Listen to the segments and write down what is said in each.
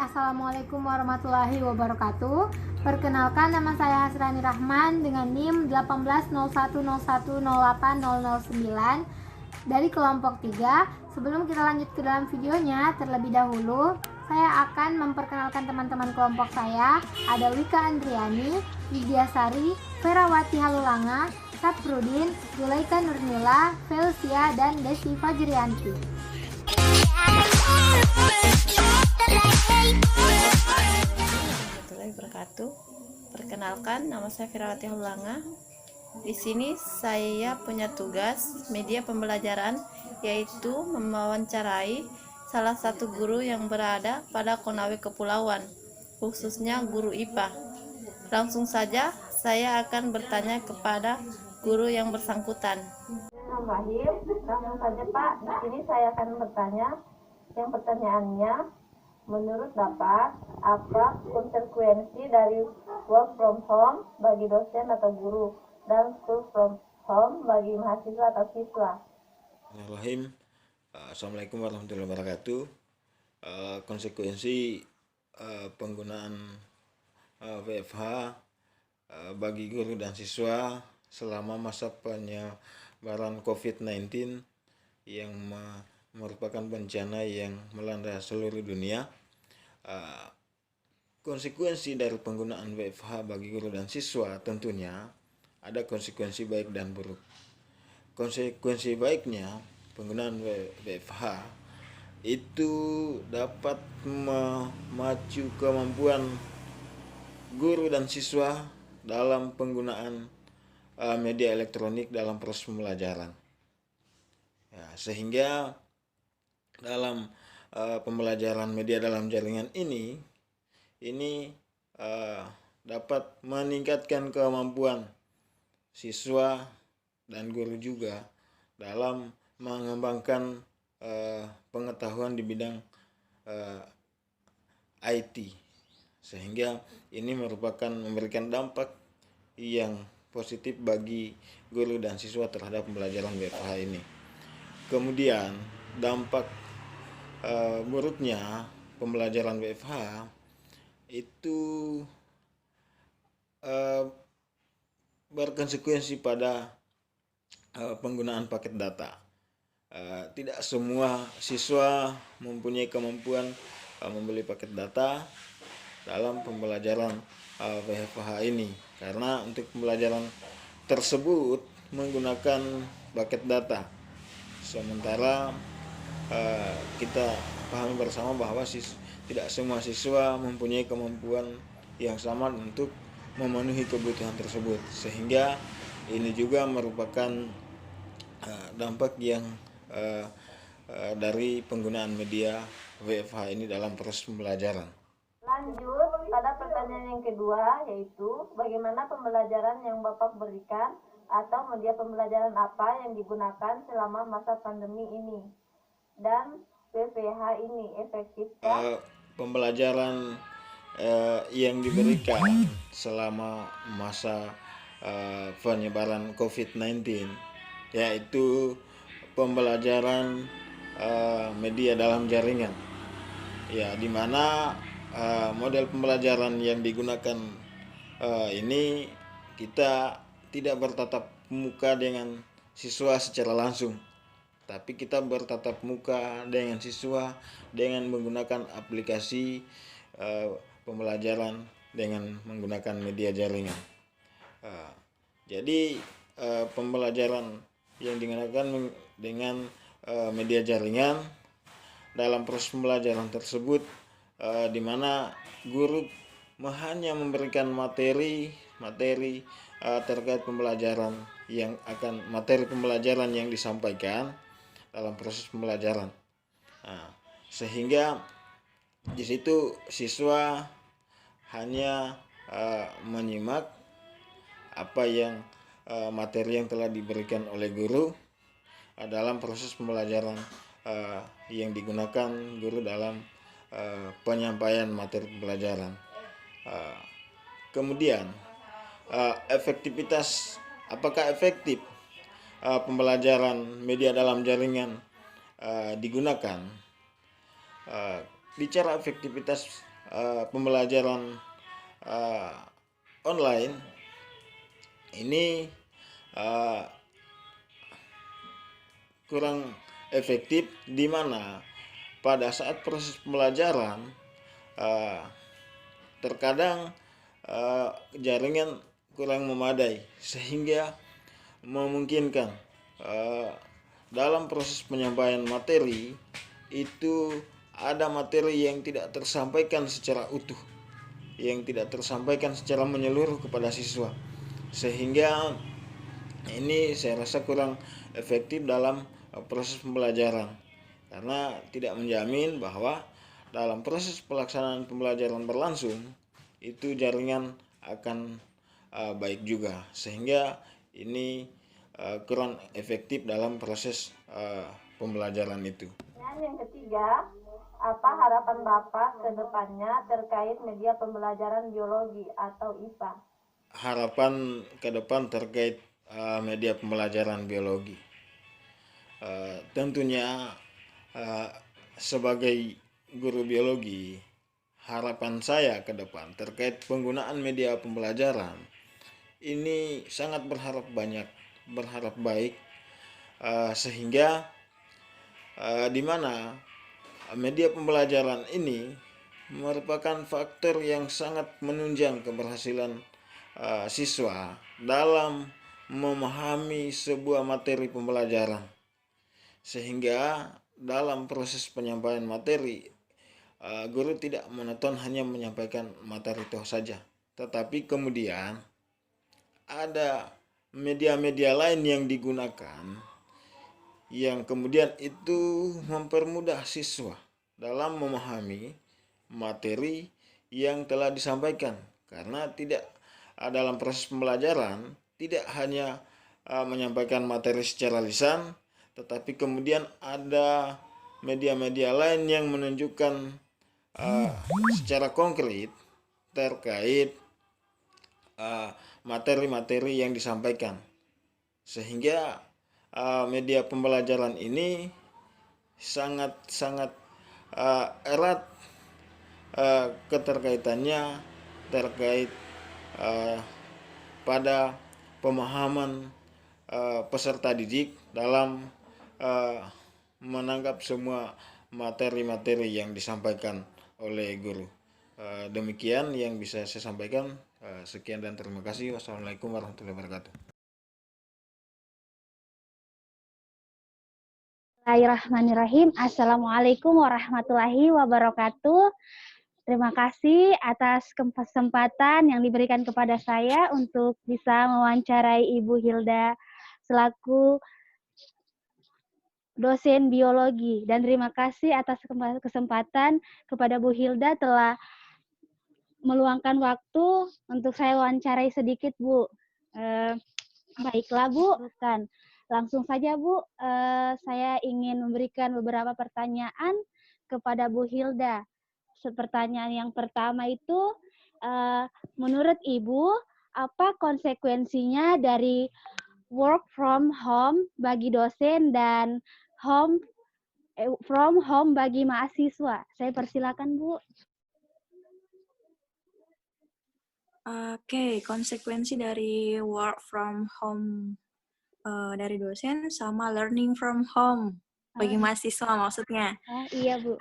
Assalamualaikum warahmatullahi wabarakatuh. Perkenalkan, nama saya Hasrani Rahman dengan NIM 180101080009 dari kelompok 3. Sebelum kita lanjut ke dalam videonya, terlebih dahulu saya akan memperkenalkan teman-teman kelompok saya. Ada Wika Andriani, Widyasari, Ferawati Halulanga, Saprudin, Zulaika Nurnila, Felsia, dan Desi Fajrianti. Warahmatullahi wabarakatuh. Perkenalkan, nama saya Ferawati Halulanga. Di sini saya punya tugas media pembelajaran, yaitu mewawancarai salah satu guru yang berada pada Konawe Kepulauan, khususnya guru IPA. Langsung saja saya akan bertanya kepada guru yang bersangkutan. Bismillahirrahmanirrahim. Langsung saja Pak, di sini saya akan bertanya. Yang pertanyaannya, menurut Bapak, apa konsekuensi dari work from home bagi dosen atau guru dan school from home bagi mahasiswa atau siswa? Bismillahirrahmanirrahim. Assalamualaikum warahmatullahi wabarakatuh. Konsekuensi penggunaan WFH bagi guru dan siswa selama masa penyebaran COVID-19 yang merupakan bencana yang melanda seluruh dunia. Konsekuensi dari penggunaan WFH bagi guru dan siswa tentunya ada konsekuensi baik dan buruk. Konsekuensi baiknya, penggunaan WFH itu dapat memacu kemampuan guru dan siswa dalam penggunaan media elektronik dalam proses pembelajaran. Ya, sehingga dalam pembelajaran media dalam jaringan ini dapat meningkatkan kemampuan siswa dan guru juga dalam mengembangkan pengetahuan di bidang IT, sehingga ini memberikan dampak yang positif bagi guru dan siswa terhadap pembelajaran WFH ini. Kemudian dampak buruknya pembelajaran WFH itu berkonsekuensi pada penggunaan paket data. Tidak semua siswa mempunyai kemampuan membeli paket data dalam pembelajaran WFH ini, karena untuk pembelajaran tersebut menggunakan paket data. Sementara kita pahami bersama bahwa tidak semua siswa mempunyai kemampuan yang sama untuk memenuhi kebutuhan tersebut, sehingga ini juga merupakan dampak yang dari penggunaan media WFH ini dalam proses pembelajaran. Lanjut pada pertanyaan yang kedua, yaitu bagaimana pembelajaran yang Bapak berikan atau media pembelajaran apa yang digunakan selama masa pandemi ini, dan WFH ini efektifkah? Pembelajaran yang diberikan selama masa penyebaran COVID-19 yaitu pembelajaran media dalam jaringan, ya, di mana model pembelajaran yang digunakan ini kita tidak bertatap muka dengan siswa secara langsung, tapi kita bertatap muka dengan siswa dengan menggunakan aplikasi pembelajaran dengan menggunakan media jaringan. Jadi pembelajaran yang digunakan dengan media jaringan dalam proses pembelajaran tersebut, di mana guru hanya memberikan materi terkait materi pembelajaran yang disampaikan dalam proses pembelajaran. Sehingga di situ siswa hanya menyimak apa yang materi yang telah diberikan oleh guru dalam proses pembelajaran yang digunakan guru dalam penyampaian materi pembelajaran. Kemudian apakah efektif pembelajaran media dalam jaringan digunakan? Bicara efektivitas pembelajaran uh, online ini uh, kurang efektif, di mana pada saat proses pembelajaran uh, terkadang jaringan kurang memadai sehingga memungkinkan dalam proses penyampaian materi itu ada materi yang tidak tersampaikan secara utuh, yang tidak tersampaikan secara menyeluruh kepada siswa, sehingga ini saya rasa kurang efektif dalam proses pembelajaran, karena tidak menjamin bahwa dalam proses pelaksanaan pembelajaran berlangsung itu jaringan akan baik juga, sehingga ini kurang efektif dalam proses pembelajaran itu. Dan yang ketiga, apa harapan Bapak ke depannya terkait media pembelajaran biologi atau IPA? Harapan ke depan terkait media pembelajaran biologi, tentunya sebagai guru biologi, harapan saya ke depan terkait penggunaan media pembelajaran ini sangat berharap baik, sehingga di mana media pembelajaran ini merupakan faktor yang sangat menunjang keberhasilan siswa dalam memahami sebuah materi pembelajaran, sehingga dalam proses penyampaian materi guru tidak monoton hanya menyampaikan materi itu saja, tetapi kemudian ada media-media lain yang digunakan yang kemudian itu mempermudah siswa dalam memahami materi yang telah disampaikan, karena tidak dalam proses pembelajaran tidak hanya menyampaikan materi secara lisan, tetapi kemudian ada media-media lain yang menunjukkan secara konkret terkait materi-materi yang disampaikan, sehingga media pembelajaran ini sangat-sangat erat keterkaitannya terkait pada pemahaman peserta didik dalam menangkap semua materi-materi yang disampaikan oleh guru. Demikian yang bisa saya sampaikan. Sekian dan terima kasih. Wassalamualaikum warahmatullahi wabarakatuh. Bismillahirrahmanirrahim. Assalamualaikum warahmatullahi wabarakatuh. Terima kasih atas kesempatan yang diberikan kepada saya untuk bisa mewawancarai Ibu Hilda selaku dosen biologi. Dan terima kasih atas kesempatan kepada Bu Hilda telah meluangkan waktu untuk saya wawancarai sedikit, Bu. Baiklah, Bu. Langsung saja, Bu. Saya ingin memberikan beberapa pertanyaan kepada Bu Hilda. Pertanyaan yang pertama itu, menurut Ibu, apa konsekuensinya dari work from home bagi dosen dan from home bagi mahasiswa? Saya persilakan, Bu. Oke, konsekuensi dari work from home dari dosen sama learning from home bagi mahasiswa maksudnya. Iya, Bu.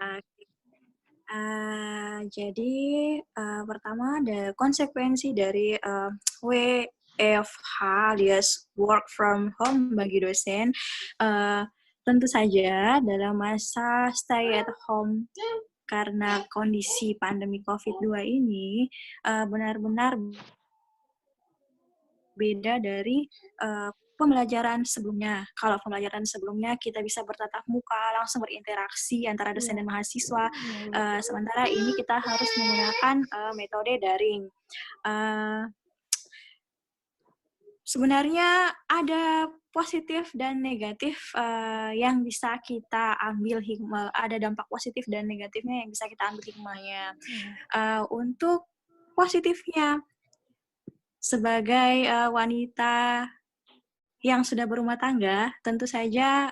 Jadi pertama ada konsekuensi dari WFH alias work from home bagi dosen. Tentu saja dalam masa stay at home karena kondisi pandemi COVID-2 ini benar-benar beda dari pembelajaran sebelumnya. Kalau pembelajaran sebelumnya kita bisa bertatap muka, langsung berinteraksi antara dosen dan mahasiswa, sementara ini kita harus menggunakan metode daring. Sebenarnya ada positif dan negatif yang bisa kita ambil hikmah, ada dampak positif dan negatifnya yang bisa kita ambil hikmahnya. Untuk positifnya, sebagai wanita yang sudah berumah tangga, tentu saja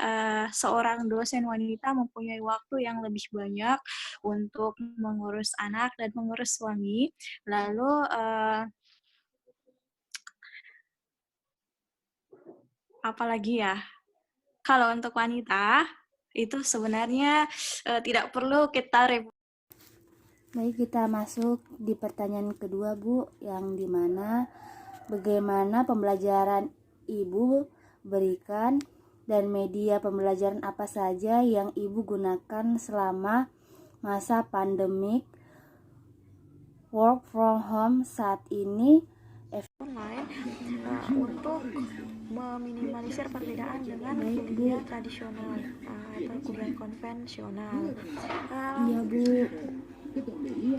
seorang dosen wanita mempunyai waktu yang lebih banyak untuk mengurus anak dan mengurus suami. Lalu apalagi ya? Kalau untuk wanita itu sebenarnya tidak perlu kita Baik, kita masuk di pertanyaan kedua, Bu, yang dimana bagaimana pembelajaran Ibu berikan dan media pembelajaran apa saja yang Ibu gunakan selama masa pandemik work from home saat ini. online untuk meminimalisir perbedaan dengan kuliah tradisional atau kuliah konvensional. Iya, Bu.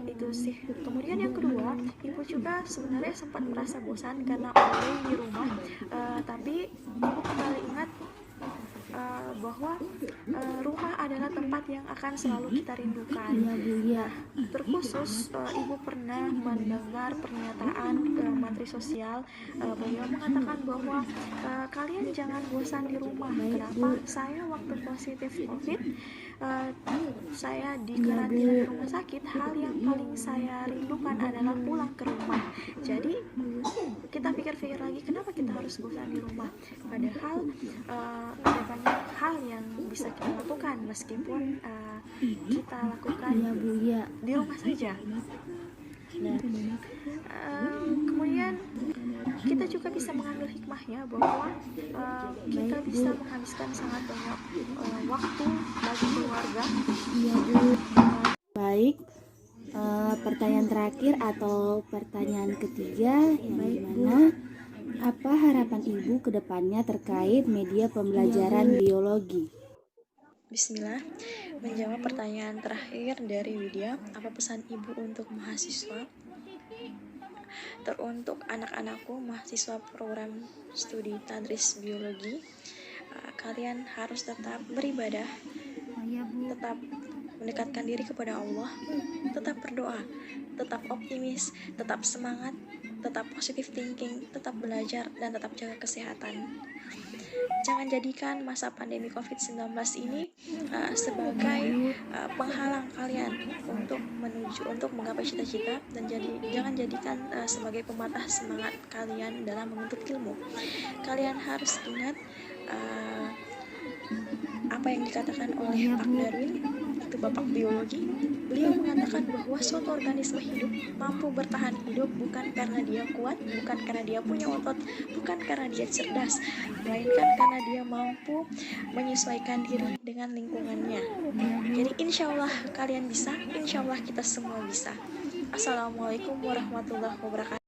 Itu sih. Kemudian yang kedua, ibu juga sebenarnya sempat merasa bosan karena online di rumah, tapi ibu kembali ingat bahwa rumah adalah tempat yang akan selalu kita rindukan. Nah, terkhusus ibu pernah mendengar pernyataan Menteri Sosial, beliau mengatakan bahwa kalian jangan bosan di rumah. Kenapa? Saya waktu positif COVID, saya di karantina di rumah sakit, hal yang paling saya rindukan adalah pulang ke rumah. Jadi kita pikir-pikir lagi, kenapa kita harus bosan di rumah? Padahal ada banyak hal yang bisa kita lakukan meskipun kita lakukan di rumah saja. Nah, kemudian kita juga bisa mengambil hikmahnya bahwa kita bisa menghabiskan sangat banyak waktu bagi keluarga. Baik, pertanyaan terakhir atau pertanyaan ketiga yang dimana apa harapan Ibu ke depannya terkait media pembelajaran biologi? Bismillah, menjawab pertanyaan terakhir dari Widya, apa pesan ibu untuk mahasiswa? Teruntuk anak-anakku mahasiswa program studi tadris biologi, kalian harus tetap beribadah, tetap mendekatkan diri kepada Allah, tetap berdoa, tetap optimis, tetap semangat, tetap positive thinking, tetap belajar, dan tetap jaga kesehatan. Jangan jadikan masa pandemi COVID-19 ini sebagai penghalang kalian untuk menggapai cita-cita, dan jangan jadikan sebagai pematah semangat kalian dalam menuntut ilmu. Kalian harus ingat apa yang dikatakan oleh Pak Darwin, itu bapak biologi. Beliau mengatakan bahwa suatu organisme hidup mampu bertahan hidup bukan karena dia kuat, bukan karena dia punya otot, bukan karena dia cerdas, melainkan karena dia mampu menyesuaikan diri dengan lingkungannya. Jadi insya Allah kalian bisa, insya Allah kita semua bisa. Assalamualaikum warahmatullahi wabarakatuh.